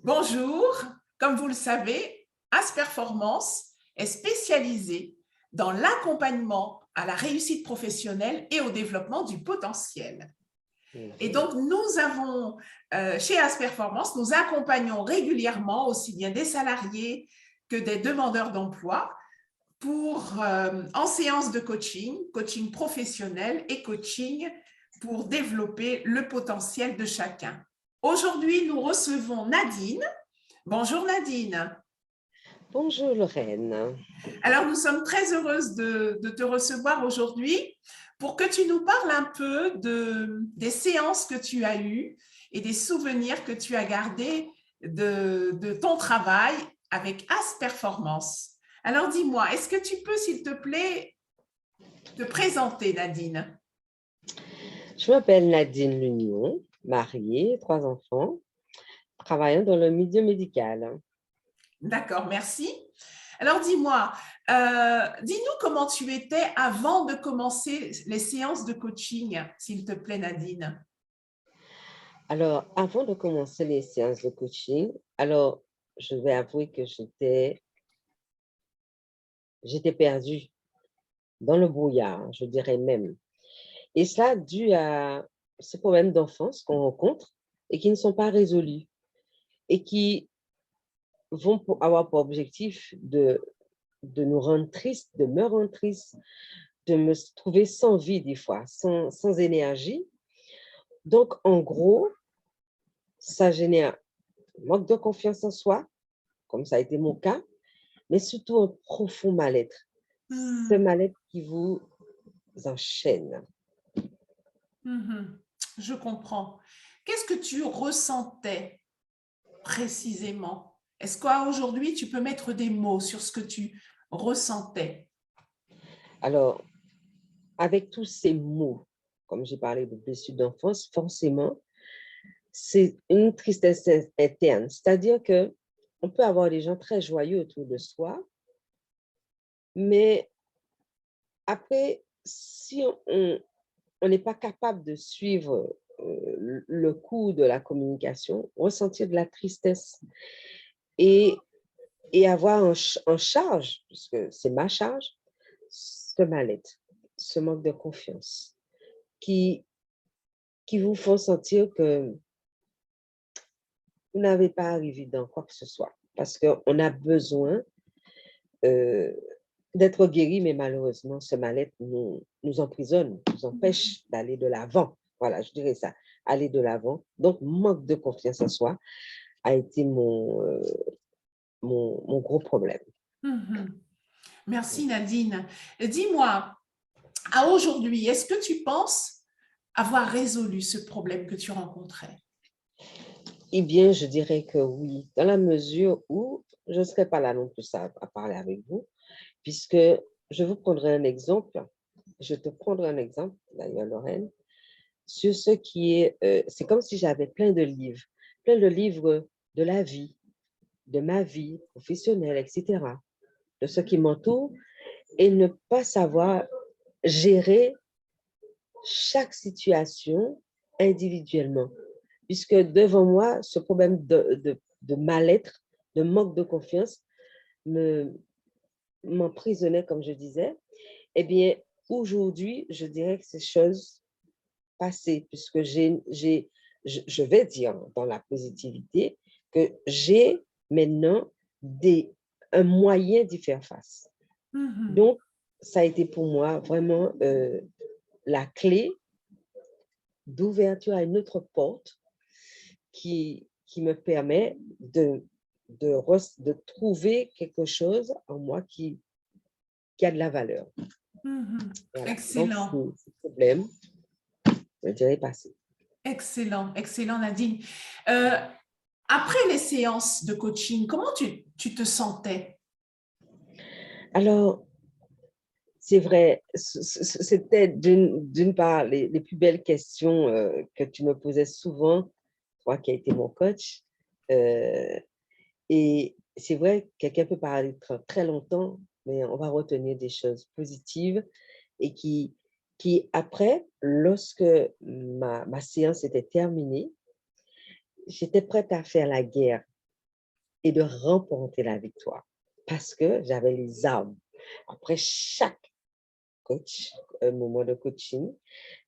Bonjour, comme vous le savez, As Performance est spécialisée dans l'accompagnement à la réussite professionnelle et au développement du potentiel. Et Mhm. donc, nous avons, chez As Performance, nous accompagnons régulièrement aussi bien des salariés que des demandeurs d'emploi en séance de coaching, coaching professionnel et coaching pour développer le potentiel de chacun. Aujourd'hui, nous recevons Nadine. Bonjour Nadine. Bonjour Lorraine. Alors, nous sommes très heureuses de te recevoir aujourd'hui pour que tu nous parles un peu des séances que tu as eues et des souvenirs que tu as gardés de ton travail avec As Performance. Alors, dis-moi, est-ce que tu peux, s'il te plaît, te présenter, Nadine? Je m'appelle Nadine Lunion, mariée, 3 enfants, travaillant dans le milieu médical. D'accord, merci. Alors, dis-moi, dis-nous comment tu étais avant de commencer les séances de coaching, s'il te plaît, Nadine. Alors, avant de commencer les séances de coaching, je vais avouer que j'étais perdue dans le brouillard, je dirais même. Et cela dû à ces problèmes d'enfance qu'on rencontre et qui ne sont pas résolus et qui vont avoir pour objectif de nous rendre tristes, de me rendre triste, de me trouver sans vie des fois, sans énergie. Donc, en gros, ça génère un manque de confiance en soi, comme ça a été mon cas, mais surtout un profond mal-être. Ce Hmm, mal-être qui vous enchaîne. mhm, je comprends. Qu'est-ce que tu ressentais précisément? Est-ce qu'aujourd'hui, tu peux mettre des mots sur ce que tu ressentais? Alors, avec tous ces mots, comme j'ai parlé de blessures d'enfance, forcément, c'est une tristesse interne. C'est-à-dire que on peut avoir des gens très joyeux autour de soi, mais après, si on n'est pas capable de suivre le cours de la communication, ressentir de la tristesse et, et avoir en charge, puisque c'est ma charge, ce mal-être, ce manque de confiance qui, qui vous font sentir que vous n'avez pas arrivé dans quoi que ce soit. Parce qu'on a besoin euh, d'être guéri, mais malheureusement, ce mal-être nous emprisonne, nous empêche d'aller de l'avant. Voilà, je dirais ça, aller de l'avant. Donc, manque de confiance en soi a été mon gros problème. Mhm. Merci Nadine. Dis-moi, à aujourd'hui, est-ce que tu penses avoir résolu ce problème que tu rencontrais? Eh bien, je dirais que oui, dans la mesure où je ne serais pas là non plus à parler avec vous, puisque je vous prendrai un exemple. Je te prendrai un exemple, d'ailleurs, Lorraine, sur ce qui est, c'est comme si j'avais plein de livres de la vie, de ma vie professionnelle, etc., de ce qui m'entoure, et ne pas savoir gérer chaque situation individuellement. Puisque devant moi, ce problème de mal-être, de manque de confiance, m'emprisonnait, comme je disais. Eh bien, aujourd'hui, je dirais que c'est chose passée, puisque je vais dire dans la positivité que j'ai maintenant un moyen d'y faire face. Mhm. Donc, ça a été pour moi vraiment la clé d'ouverture à une autre porte qui me permet de trouver quelque chose en moi qui a de la valeur. Mhm. Voilà. Donc, Excellent, ce problème, je dirais passé. excellent, excellent Nadine. Euh, Après les séances de coaching, comment tu te sentais? Alors, c'est vrai, c'était d'une part les plus belles questions que tu me posais souvent, toi qui as été mon coach. Euh, et c'est vrai, quelqu'un peut parler très longtemps, mais on va retenir des choses positives et qui après, lorsque ma séance était terminée, j'étais prête à faire la guerre et de remporter la victoire parce que j'avais les armes. Après chaque moment de coaching,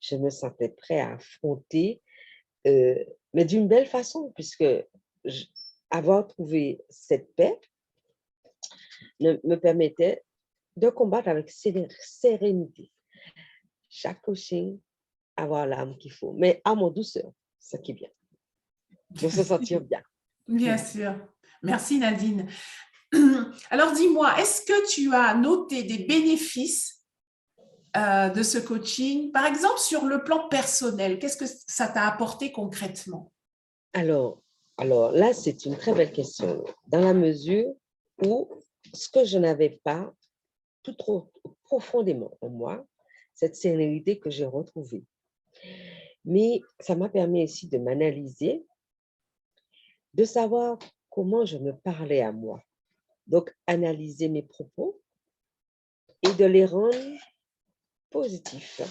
je me sentais prêt à affronter, mais d'une belle façon, puisque avoir trouvé cette paix me permettait de combattre avec sérénité. Chaque coaching, avoir l'âme qu'il faut, mais à mon douceur, ce qui est bien. De se sentir bien. Bien sûr. Merci Nadine. Alors dis-moi, est-ce que tu as noté des bénéfices de ce coaching, par exemple sur le plan personnel? Qu'est-ce que ça t'a apporté concrètement? Alors là, c'est une très belle question, dans la mesure où ce que je n'avais pas tout trop profondément en moi, cette sérénité que j'ai retrouvée. Mais ça m'a permis aussi de m'analyser, de savoir comment je me parlais à moi. Donc, analyser mes propos et de les rendre positifs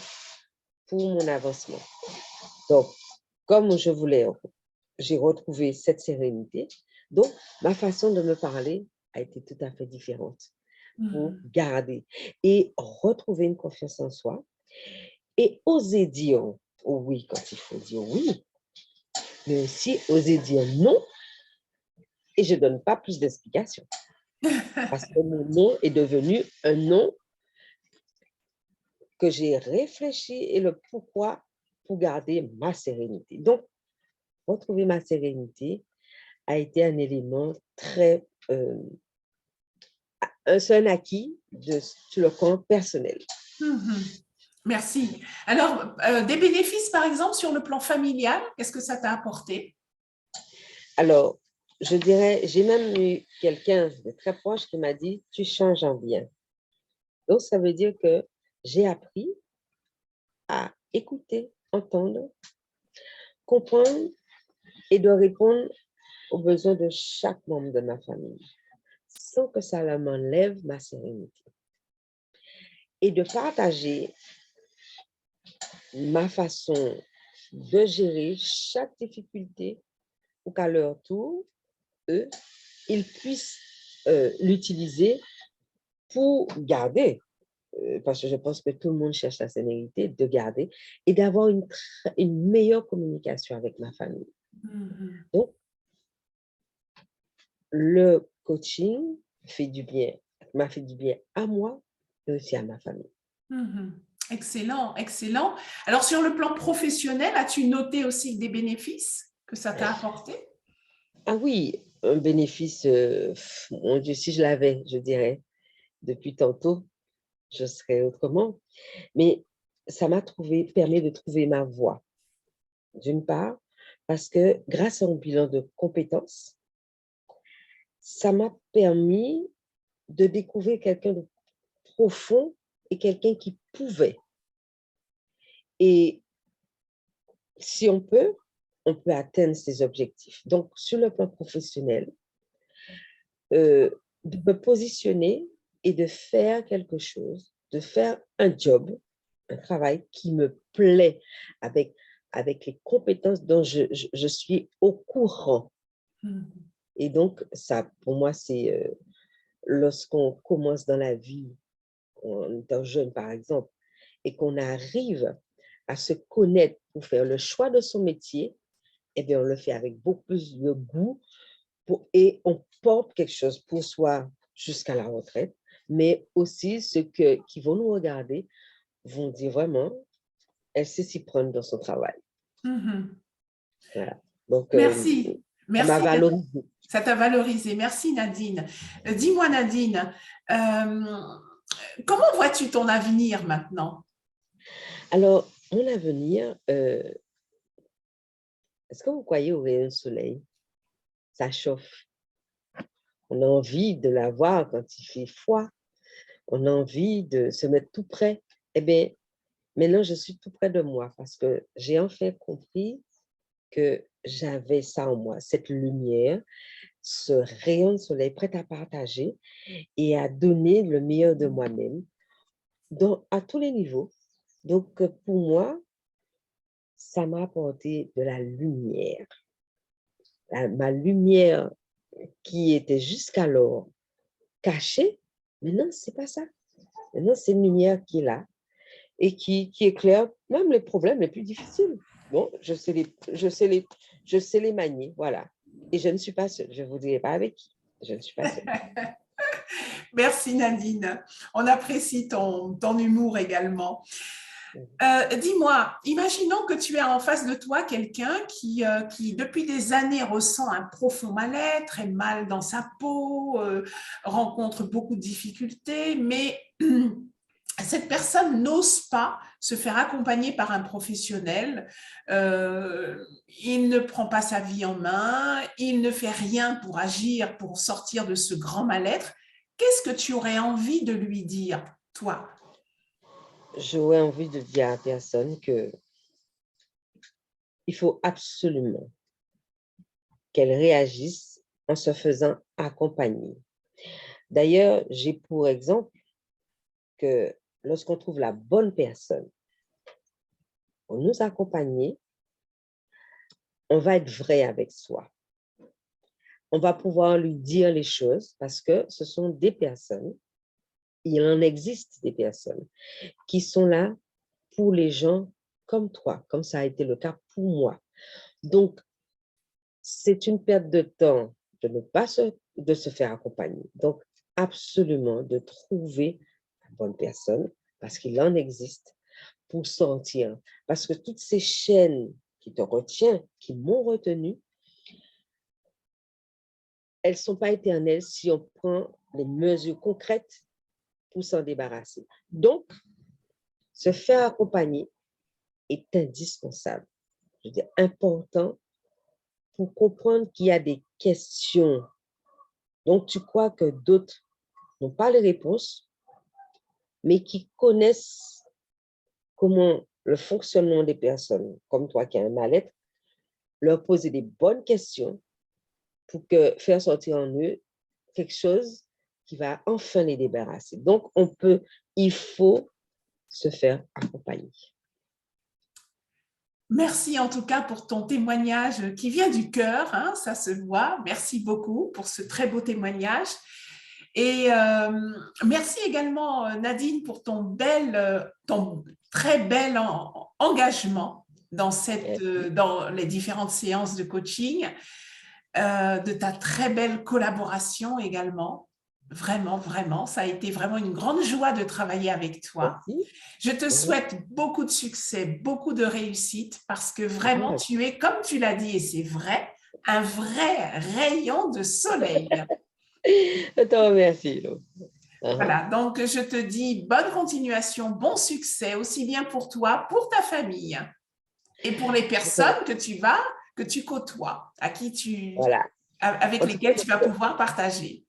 pour mon avancement. Donc, comme j'ai retrouvé cette sérénité. Donc, ma façon de me parler a été tout à fait différente pour garder et retrouver une confiance en soi et oser dire oui quand il faut dire oui, mais aussi oser dire non et je ne donne pas plus d'explications parce que mon non est devenu un non que j'ai réfléchi et le pourquoi pour garder ma sérénité. Donc, retrouver ma sérénité a été un élément très, c'est un acquis sur le plan personnel. Merci. Alors, des bénéfices, par exemple, sur le plan familial, qu'est-ce que ça t'a apporté? Alors, je dirais, j'ai même eu quelqu'un de très proche qui m'a dit, tu changes en bien. Donc, ça veut dire que j'ai appris à écouter, entendre, comprendre et de répondre aux besoins de chaque membre de ma famille, sans que ça m'enlève ma sérénité. Et de partager ma façon de gérer chaque difficulté pour qu'à leur tour, eux, ils puissent l'utiliser pour garder, parce que je pense que tout le monde cherche la sérénité, de garder et d'avoir une meilleure communication avec ma famille. Donc, le coaching m'a fait du bien à moi et aussi à ma famille. Excellent, excellent. Alors, sur le plan professionnel, as-tu noté aussi des bénéfices que ça t'a apporté? Ah oui, un bénéfice, mon Dieu, si je l'avais, je dirais, depuis tantôt, je serais autrement. Mais ça m'a permis de trouver ma voie. D'une part, parce que grâce à un bilan de compétences, ça m'a permis de découvrir quelqu'un de profond et quelqu'un qui pouvait. Et si on peut atteindre ses objectifs. Donc, sur le plan professionnel, de me positionner et de faire quelque chose, de faire un job, un travail qui me plaît avec les compétences dont je suis au courant. Et donc, ça, pour moi, c'est lorsqu'on commence dans la vie, en étant jeune, par exemple, et qu'on arrive à se connaître pour faire le choix de son métier, eh bien, on le fait avec beaucoup plus de goût et on porte quelque chose pour soi jusqu'à la retraite, mais aussi ceux qui vont nous regarder vont dire vraiment, elle sait s'y prendre dans son travail. Voilà. Donc, Merci. ça m'a valorisé. Ça t'a valorisé. Merci Nadine. Dis-moi Nadine, comment vois-tu ton avenir maintenant? Alors, mon avenir, est-ce que vous croyez au rayon de soleil? Ça chauffe. On a envie de la voir quand il fait froid. On a envie de se mettre tout près. Eh bien, maintenant, je suis tout près de moi parce que j'ai enfin compris que j'avais ça en moi, cette lumière, ce rayon de soleil prêt à partager et à donner le meilleur de moi-même à tous les niveaux. Donc, pour moi, ça m'a apporté de la lumière. Ma lumière qui était jusqu'alors caché, maintenant, c'est pas ça. Maintenant, c'est une lumière qui est là et qui éclaire même les problèmes les plus difficiles. Bon, je sais les manier, voilà. Et je ne suis pas seule. Je ne vous dirai pas avec qui. Je ne suis pas seule. Merci Nadine. On apprécie ton humour également. Dis-moi, imaginons que tu as en face de toi quelqu'un qui, depuis des années, ressent un profond mal-être, est mal dans sa peau, rencontre beaucoup de difficultés, mais cette personne n'ose pas se faire accompagner par un professionnel. Il ne prend pas sa vie en main, il ne fait rien pour agir, pour sortir de ce grand mal-être. Qu'est-ce que tu aurais envie de lui dire, toi? J'aurais envie de dire à la personne que il faut absolument qu'elle réagisse en se faisant accompagner. D'ailleurs, j'ai pour exemple que lorsqu'on trouve la bonne personne pour nous accompagner, on va être vrai avec soi. On va pouvoir lui dire les choses parce que ce sont des personnes, il en existe des personnes qui sont là pour les gens comme toi, comme ça a été le cas pour moi. Donc, c'est une perte de temps de se faire accompagner. Donc, absolument de trouver la bonne personne parce qu'il en existe pour sortir. Parce que toutes ces chaînes qui te retiennent, qui m'ont retenu, elles ne sont pas éternelles si on prend les mesures concrètes pour s'en débarrasser. Donc, se faire accompagner est indispensable. Je veux dire, important pour comprendre qu'il y a des questions. Donc, tu crois que d'autres n'ont pas les réponses, mais qui connaissent comment le fonctionnement des personnes, comme toi qui as un mal-être, leur poser des bonnes questions pour faire sortir en eux quelque chose qui va enfin les débarrasser. Donc, il faut se faire accompagner. Merci en tout cas pour ton témoignage qui vient du cœur, hein, ça se voit. Merci beaucoup pour ce très beau témoignage. Et merci également Nadine pour ton très bel engagement dans les différentes séances de coaching, de ta très belle collaboration également. Vraiment, vraiment, ça a été vraiment une grande joie de travailler avec toi. Merci. Je te souhaite beaucoup de succès, beaucoup de réussite, parce que vraiment, tu es, comme tu l'as dit, et c'est vrai, un vrai rayon de soleil. Je te remercie. Voilà, donc je te dis bonne continuation, bon succès, aussi bien pour toi, pour ta famille, et pour les personnes que tu côtoies, Voilà. avec lesquelles tu vas pouvoir partager.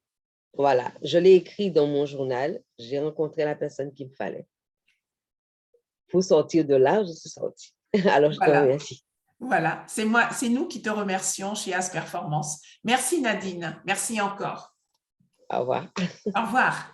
Voilà, je l'ai écrit dans mon journal. J'ai rencontré la personne qu'il me fallait. Pour sortir de là, je suis sortie. Alors, je te Voilà, remercie. voilà, c'est nous qui te remercions chez As Performance. Merci Nadine, merci encore. Au revoir. Au revoir.